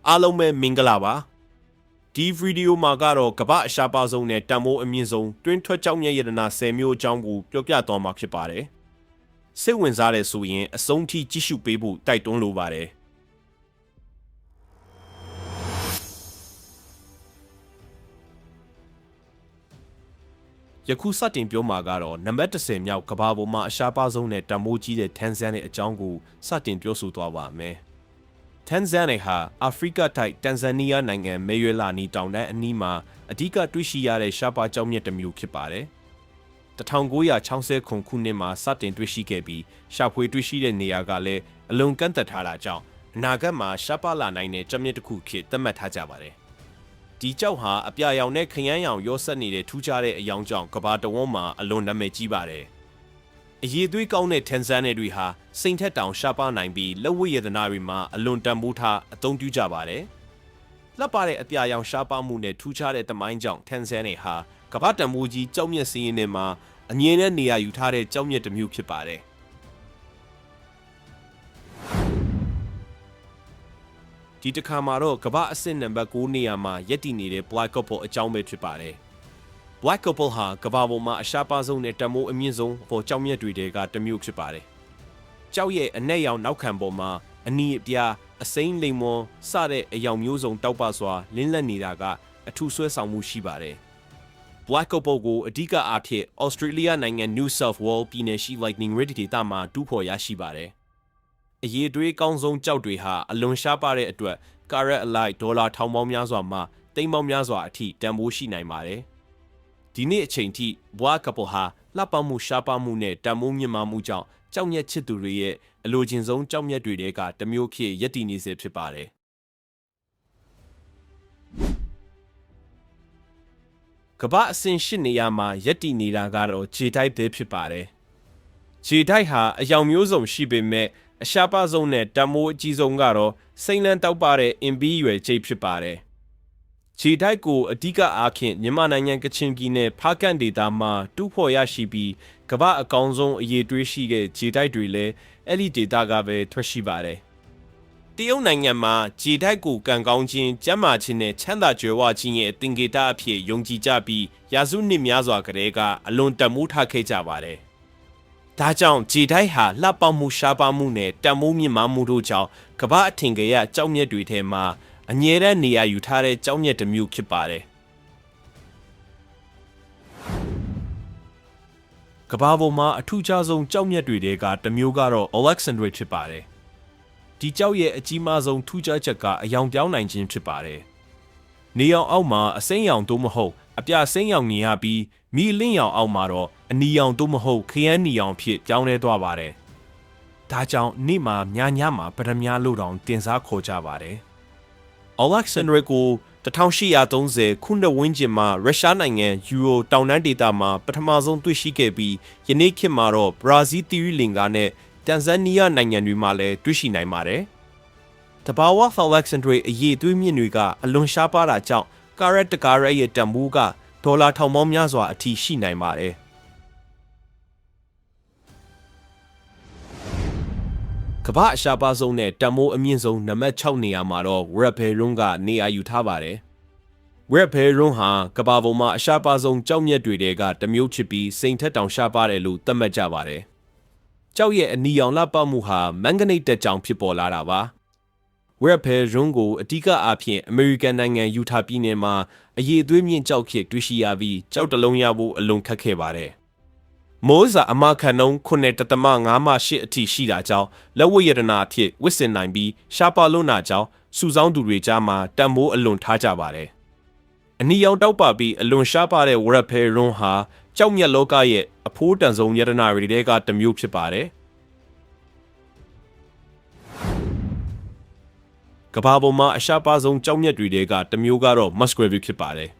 အားလုံးပဲမင်္ဂလာပါဒီဗီဒီယိုမှာကတော့ကမ္ဘာအရှားပါဆုံးနဲ့တန်မိုးအမြင့်ဆုံးတွင်းထွက်ကြောက်မြတ်ရတနာ10မျိုးအကြောင်းကိုပြောပြသွားမှာဖြစ်ပါတယ်စိတ်ဝင်စားတဲ့ဆိုရင်အဆုံးထိကြည့်ရှုပေးဖို့တိုက်တွန်းလိုပါတယ်ယခုစတင်ပြောမှာကတော့နံပါတ်10မြောက်ကမ္ဘာပေါ်မှာအရှားပါဆုံးနဲ့တန်မိုးကြီးတဲ့တန်ဇန်ရဲ့အကြောင်းကိုစတင်ပြောဆိုသွားပါမယ်တန်ဇန်ဟာအာဖရိကတိုက်တန်ဇန်နီးယားနိုင်ငံမေရွေလာနီတောင်တန်းအနီးမှာအဓိကတွေ့ရှိရတဲ့ရှားပါကြောက်မြတ်တစ်မျိုးဖြစ်ပါတယ်1960ခုနှစ်မှာစတင်တွေ့ရှိခဲ့ပြီးရှာဖွေတွေ့ရှိတဲ့နေရာကလည်းအလွန်ကန့်သက်ထားတာကြောင့်အနာဂတ်မှာရှားပါလာနိုင်တဲ့ကြောက်မြတ်တစ်ခုဖြစ်သတ်မှတ်ထားကြပါတယ်ဒီကြောက်ဟာအပြာရောင်နဲ့ခရမ်းရောင်ရောဆက်နေတဲ့ထူးခြားတဲ့အယောင်ကြောင့်ကမ္ဘာတဝန်းမှာအလွန်နာမည်ကြီးပါတယ်အရေးသွေးကောင်းတဲ့တန်ဇန်နယ်တွေဟာစိန်ထက်တောင်ရှားပါနိုင်ပြီးလက်ဝတ်ရတနာတွေမှာအလွန်တန်ဖိုးထားအသုံးပြုကြပါတယ်။လက်ပါတဲ့အပြာရောင်ရှားပါမှုနဲ့ထူးခြားတဲ့တမိုင်းကြောင့်တန်ဇန်နယ်ဟာကမ္ဘာတန်ဖိုးကြီးကြောက်မြတ်စည်းရင်းတွေမှာအငြင်းတဲ့နေရာယူထားတဲ့ကြောက်မြတ်တစ်မျိုးဖြစ်ပါတယ်။ဒီတစ်ခါမှာတော့ကမ္ဘာအဆင့်နံပါတ်9နေရာမှာရပ်တည်နေတဲ့ Black Opal အကြောင်းပဲဖြစ်ပါတယ်။ Black Opal ဟာကမ္ဘာပေါ်မှာအရှားပါဆုံးနဲ့တမိုးအမြင့်ဆုံးပေါ်ကြောက်မြတ်တွေကတစ်မျိုးဖြစ်ပါတယ်။ကြောက်ရဲ့အနက်ရောင်နောက်ခံပေါ်မှာအနီအပြားအစိမ်းလိမ်မောစတဲ့အယောင်မျိုးစုံတောက်ပစွာလင်းလက်နေတာကအထူးဆွဲဆောင်မှုရှိပါတယ်။ Black Opal ကိုအဓိကအားဖြင့် Australia နိုင်ငံ New South Wales ပြည်နယ်ရှိ Lightning Ridge ဒေသမှာတူးဖော်ရရှိပါတယ်။အရေးသွေးကောင်းဆုံးကြောက်တွေဟာအလွန်ရှားပါတဲ့အတွက်ကာရက်အလိုက်ဒေါ်လာထောင်ပေါင်းများစွာမှသိန်းပေါင်းများစွာအထိတန်ဖိုးရှိနိုင်ပါတယ်။ဒီနေ့အချိန်ထိ Black Opal ဟာလှပမှုရှားပါမှုနဲ့တန်မိုးမြင့်မားမှုကြောင့်ကြောက်မြတ်ချစ်သူတွေရဲ့အလိုချင်ဆုံးကြောက်မြတ်တွေကတစ်မျိုးဖြစ်ရပ်တည်နေစေဖြစ်ပါတယ်ကမ္ဘာအဆင့်8နေရာမှာရပ်တည်နေတာကတော့ခြေတိုက်ပဲဖြစ်ပါတယ်ခြေတိုက်ဟာအယောင်မျိုးစုံရှိပေမဲ့အရှားပါဆုံးနဲ့တန်မိုးအကြီးဆုံးကတော့စိမ့်လန်းတောက်ပတဲ့အင်ဘီရွယ်ခြေဖြစ်ပါတယ်ခြေတိုက်ကိုအဓိကအားဖြင့်မြန်မာနိုင်ငံကချင်ပြည်နယ်ဖားကန့်ဒေသမှာတူးဖော်ရရှိပြီးကမ္ဘာအကောင်းဆုံးအရေးတွေးရှိတဲ့ခြေတိုက်တွေလည်းအဲ့ဒီဒေသကပဲထွက်ရှိပါတယ်။တရုတ်နိုင်ငံမှာခြေတိုက်ကိုကန်ကောင်းခြင်းကျမ်းမာခြင်းနဲ့ချမ်းသာကြွယ်ဝခြင်းရဲ့သင်္ကေတအဖြစ်ယုံကြည်ကြပြီးရာစုနှစ်များစွာကတည်းကအလွန်တန်မိုးထားခဲ့ကြပါတယ်။ဒါကြောင့်ခြေတိုက်ဟာလှပမှုရှားပါမှုနဲ့တန်မိုးမြင့်မားမှုတို့ကြောင့်ကမ္ဘာအထင်ကရကြောက်မြတ်တွေထဲမှာအငြဲတဲ့နေရာယူထားတဲ့ကြောက်မြတ်တစ်မျိုးဖြစ်ပါတယ်ကမ္ဘာပေါ်မှာအထူးခြားဆုံးကြောက်မြတ်တွေကတစ်မျိုးကတော့ Alexandrite ဖြစ်ပါတယ်ဒီကြောက်ရဲ့အကြီးမားဆုံးထူးခြားချက်ကအယောင်ပြောင်းနိုင်ခြင်းဖြစ်ပါတယ်နေရောင်အောက်မှာအစိမ်းရောင်သို့မဟုတ်အပြစိမ်းရောင်မြင်ရပြီးမီးလင်းရောင်အောက်မှာတော့အနီရောင်သို့မဟုတ်ခရမ်းနီရောင်ဖြစ်ပြောင်းလဲသွားပါတယ်ဒါကြောင့်နေ့မှာညမှာပထမလို့တောင်တင်စားခေါ်ကြပါတယ်Alexandrite ကို1830ခုနှစ်ဝန်းကျင်မှာရုရှားနိုင်ငံယူရိုတောင်တန်းဒေသမှာပထမဆုံးတွေ့ရှိခဲ့ပြီးယနေ့ခေတ်မှာတော့ဘရာဇီးသီရိလင်္ကာနဲ့တန်ဇန်နီးယားနိုင်ငံတွေမှာလည်းတွေ့ရှိနိုင်ပါတယ်။တဘာဝ Alexandrite အရေးသွေးမြင့်တွေကအလွန်ရှားပါးတာကြောင့်ကာရက်တကာရက်ရဲ့တန်ဖိုးကဒေါ်လာထောင်ပေါင်းများစွာအထိရှိနိုင်ပါတယ်။ကမ္ဘာအရှားပါဆုံးနဲ့တန်မိုးအမြင့်ဆုံးနံပါတ်6နေရာမှာတော့ Red Baron ကနေရာယူထားပါတယ်။ Red Baron ဟာကမ္ဘာပေါ်မှာအရှားပါဆုံးကြောက်မြတ်တွေကတစ်မျိုးဖြစ်ပြီးစိန်ထက်တောင်ရှားပါတယ်လို့သတ်မှတ်ကြပါတယ်။ကြောက်ရဲ့အနီရောင်လှပမှုဟာမန်ဂနိတ်တက်ကြောင်ဖြစ်ပေါ်လာတာပါ။ Red Baron ကိုအဓိကအားဖြင့်အမေရိကန်နိုင်ငံယူတာပြည်နယ်မှာအရေးသွေးမြင့်ကြောက်ဖြစ်တွေ့ရှိရပြီးကြောက်တစ်လုံးရဖို့အလွန်ခက်ခဲပါတယ်။မိုးစာအမခန့်နှုန်း9.5-8အထိရှိတာကြောင့်လက်ဝတ်ရတနာအဖြစ်ဝတ်ဆင်နိုင်ပြီးရှားပါလွန်းတာကြောင့်စုဆောင်းသူတွေကြားမှာတန်မိုးအလွန်ထားကြပါတယ်။အနီရောင်တောက်ပါပြီးအလွန်ရှားပါတဲ့ Red Baron ဟာကြောက်မြတ်လောကရဲ့အဖိုးတန်ဆုံးရတနာတွေကတစ်မျိုးဖြစ်ပါတယ်။ကမ္ဘာပေါ်မှာအရှားပါဆုံးကြောက်မြတ်တွေကတစ်မျိုးကတော့ Musgrave ဖြစ်ပါတယ်။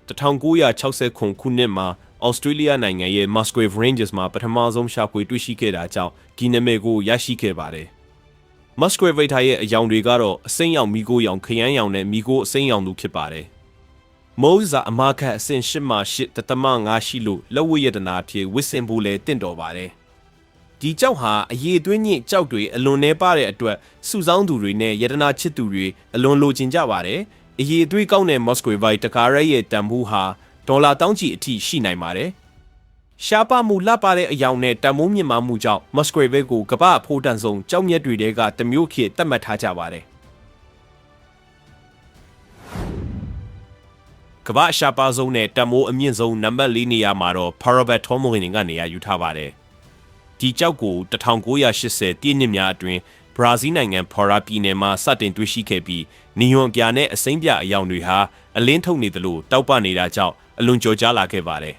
1960ခုနှစ်မှာAustralia နိုင်ငံရဲ့ Musgrave Ranges မှာပထမဆုံးရှာဖွေတွေ့ရှိခဲ့တာကြောင့်ဒီနာမည်ကိုရရှိခဲ့ပါတယ်။ Musgrave ရဲ့အယောင်တွေကတော့အစိမ်းရောင်မီးခိုးရောင်ခရမ်းရောင်နဲ့မီးခိုးအစိမ်းရောင်တို့ဖြစ်ပါတယ်။မိုးစာအမခန့်အဆင့်8မှာ8.5ရှိလို့လက်ဝတ်ရတနာအဖြစ်ဝတ်ဆင်ဖို့လည်းတင့်တော်ပါတယ်။ ဒီကြောက်ဟာအရေးသွင်းညစ်ကြောက်တွေအလွန်နှဲပါတဲ့အတွက်စုဆောင်းသူတွေနဲ့ယတနာချစ်သူတွေအလွန်လိုချင်ကြပါတယ်အရေးသွေးကောင်းတဲ့ Muscovite တကားရဲရဲ့တန်ဖိုးဟာဒေါ်လာတောင်းချီအထိရှိနိုင်ပါတယ်ရှားပါမှုလှပတဲ့အယောင်နဲ့တန်မိုးမြင့်မားမှုကြောင့် Muscovite ကိုကမ္ဘာအဖိုးတန်ဆုံးကြောက်မြတ်တွေတဲကတမျိုးခေတ်သတ်မှတ်ထားကြပါတယ်ကမ္ဘာရှားပါဆုံးနဲ့တန်မိုးအမြင့်ဆုံးနံပါတ်4နေရာမှာတော့ Parabet Tourmaline ကနေရာယူထားပါတယ်ဒီကြောက်ကို1980ပြည့်နှစ်များအတွင်းဘရာဇီးနိုင်ငံဖော်ရာပြည်နယ်မှာစတင်တွေ့ရှိခဲ့ပြီးနီယွန်ပြာနဲ့အစိမ်းပြအယောင်တွေဟာအလင်းထုတ်နေသလိုတောက်ပနေတာကြောင့်အလွန်ကြော်ကြားလာခဲ့ပါတယ်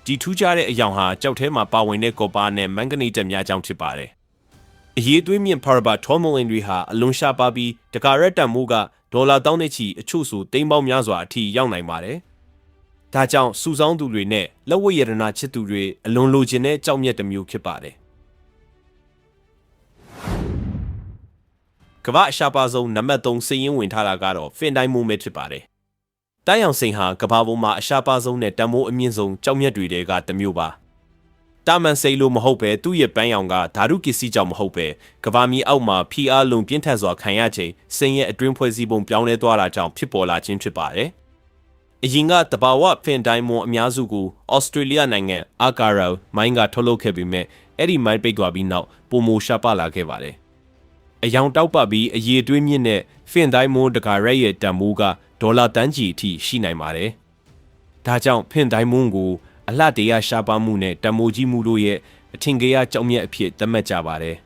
ဒီထူးခြားတဲ့အယောင်ဟာကြောက်ထဲမှာပါဝင်တဲ့ကော်ပါနဲ့မန်ဂနီတက်များကြောင့်ဖြစ်ပါတယ်။အရေးသွေးမြင့် Parabet Tourmaline တွေဟာအလွန်ရှားပါပြီးတကာရက်တန်မိုးကဒေါ်လာတောင်းနဲ့ချီအချို့ဆိုတိမ်ပေါင်းများစွာအထိရောက်နိုင်ပါတယ်။ဒါကြောင့်စုဆောင်းသူတွေနဲ့လက်ဝတ်ရတနာချစ်သူတွေအလွန်လိုချင်တဲ့ကြောက်မြတ်တစ်မျိုးဖြစ်ပါတယ်။ကမ္ဘာအရှားပါဆုံးနံပါတ်3စိတ်ရင်းဝင်ထားတာကတော့ Fin Diamond ပဲဖြစ်ပါတယ်။တိုင်အောင်စိန်ဟာကမ္ဘာပေါ်မှာအရှားပါဆုံးနဲ့တန်မိုးအမြင့်ဆုံးကြောက်မြတ်တွေကတမျိုးပါတာမန်စိန်လို့မဟုတ်ပဲသူ့ရဲ့ပန်းရောင်ကဓာတုကစ္စည်းကြောင့်မဟုတ်ပဲကမ္ဘာမီအောက်မှာဖီအားလုံးပြင်းထန်စွာခံရချိန်စိန်ရဲ့အတွင်းဖွဲ့စည်းပုံပြောင်းလဲသွားတာကြောင့်ဖြစ်ပေါ်လာခြင်းဖြစ်ပါတယ်အရင်ကတဘာဝဖင်တိုင်းမွန်အများစုကိုဩစတြေးလျနိုင်ငံအာကာရမိုင်းကထုတ်လုပ်ခဲ့ပေမဲ့အဲ့ဒီမိုင်းပိတ်သွားပြီးနောက်ပုံမရှားပလာခဲ့ပါတယ်အယောင်တောက်ပပြီးအရေးသွေးမြင့်တဲ့ဖင်တိုင်းမွန်တကာရက်ရဲ့တန်မိုးကဒေါ်လာတန်းချီအထိရှိနိုင်ပါတယ်။ဒါကြောင့်ဖင်တိုင်းမွန်းကိုအလှတရားရှားပါမှုနဲ့တမိုးကြီးမှုတို့ရဲ့အထင်ကြီးအကြောင်းမြတ်အဖြစ်သတ်မှတ်ကြပါတယ်။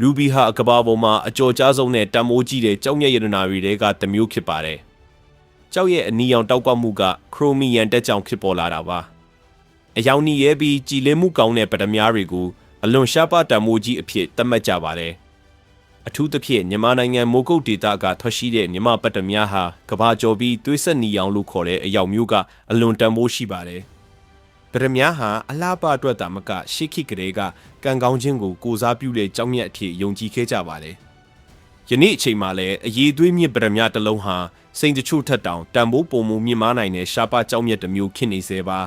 Ruby ဟာကမ္ဘာပေါ်မှာအကျော်ကြားဆုံးနဲ့တမိုးကြီးတဲ့ကြောက်မြတ်ရတနာတွေကတမျိုးဖြစ်ပါတယ်။ကြောက်ရဲ့အနီရောင်တောက်ပမှုကခရိုမီယန်တက်ကြောင့်ဖြစ်ပေါ်လာတာပါ။အယောင်နီရဲပြီးကြည်လင်းမှုကောင်းတဲ့ပတ္တမြားတွေကိုအလွန်ရှားပါတန်မိုးကြီးအဖြစ်သတ်မှတ်ကြပါတယ်။အထူးသဖြင့်မြန်မာနိုင်ငံမိုးကုတ်ဒေသကထွက်ရှိတဲ့မြမပတ္တမြားဟာကဘာကျော်ပြီးသွေးဆက်နီအောင်လို့ခေါ်တဲ့အယောင်မျိုးကအလွန်တန်မိုးရှိပါတယ်။ပတ္တမြားဟာအလားပါအတွက်တာမကရှေးခေတ်ကလေးကကံကောင်းခြင်းကိုကိုစားပြုတဲ့ကြောင်းမြတ်အဖြစ်ယုံကြည်ခဲ့ကြပါတယ်။ယနေ့အချိန်မှာလည်းအရေးသွေးမြင့်ပတ္တမြားတစ်လုံးဟာစိန်တချို့ထက်တောင်တန်ဖိုးပုံမှုမြင့်မားနိုင်တဲ့ရှားပါကြောင်းမြတ်တစ်မျိုးဖြစ်နေစေပါ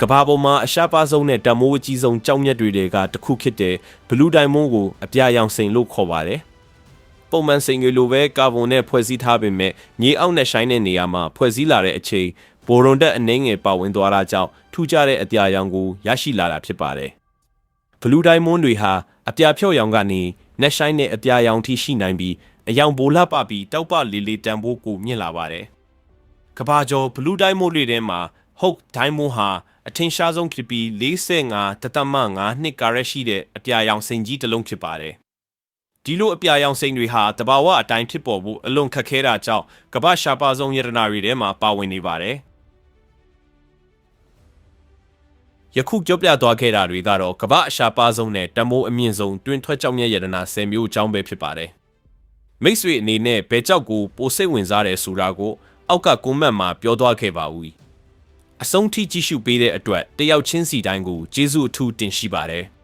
ကဘာပေါ်မှာအရှားပါဆုံးနဲ့တမိုးအကြီးဆုံးကြောက်မြတ်တွေကတခုဖြစ်တဲ့ Blue Diamond ကိုအပြာရောင်စိန်လို့ခေါ်ပါတယ်။ပုံမှန်စိန်တွေလိုပဲကာဗွန်နဲ့ဖွဲ့စည်းထားပေမဲ့မြေအောက်နဲ့ရှိုင်းတဲ့နေရာမှာဖွဲ့စည်းလာတဲ့အချိန်ဘိုရွန်တက်အနှင်းငယ်ပါဝင်သွားတာကြောင့်ထူးခြားတဲ့အပြာရောင်ကိုရရှိလာတာဖြစ်ပါတယ်။ Blue Diamond တွေဟာအပြာဖြော့ရောင်ကနေနှက်ရှိုင်းတဲ့အပြာရောင်ထိရှိနိုင်ပြီးအယောင်ဘိုလှပပြီးတောက်ပလေးလေးတန်ဖိုးကိုမြင့်လာပါတယ်။ကဘာကျော် Blue Diamond တွေထဲမှာ Hope Diamond ဟာအထင်ရှားဆုံးဖြစ်ပြီး45.5ကာရက်ရှိတဲ့အပြာရောင်စိန်ကြီးတစ်လုံးဖြစ်ပါတယ်။ဒီလိုအပြာရောင်စိန်တွေဟာတဘာဝအတိုင်းဖြစ်ပေါ်ဖို့အလွန်ခက်ခဲတာကြောင့်ကမ္ဘာရှားပါဆုံးရတနာတွေထဲမှာပါဝင်နေပါတယ်။ယခုကြောပြသွားခဲ့တာတွေကတော့ကမ္ဘာအရှားပါဆုံးနဲ့တမိုးအမြင့်ဆုံးတွင်ထွက်ကြောက်မြတ်ရတနာ10မျိုးအကြောင်းပဲဖြစ်ပါတယ်။မိတ်ဆွေအနေနဲ့ဘယ်ကြောက်ကိုပိုစိတ်ဝင်စားတယ်ဆိုတာကိုအောက်ကကွန်မန့်မှာပြောသွားခဲ့ပါဦး။အဆုံးထိကြည့်ရှုပေးတဲ့အတွက်တယောက်ချင်းစီတိုင်းကိုကျေးဇူးအထူးတင်ရှိပါတယ်။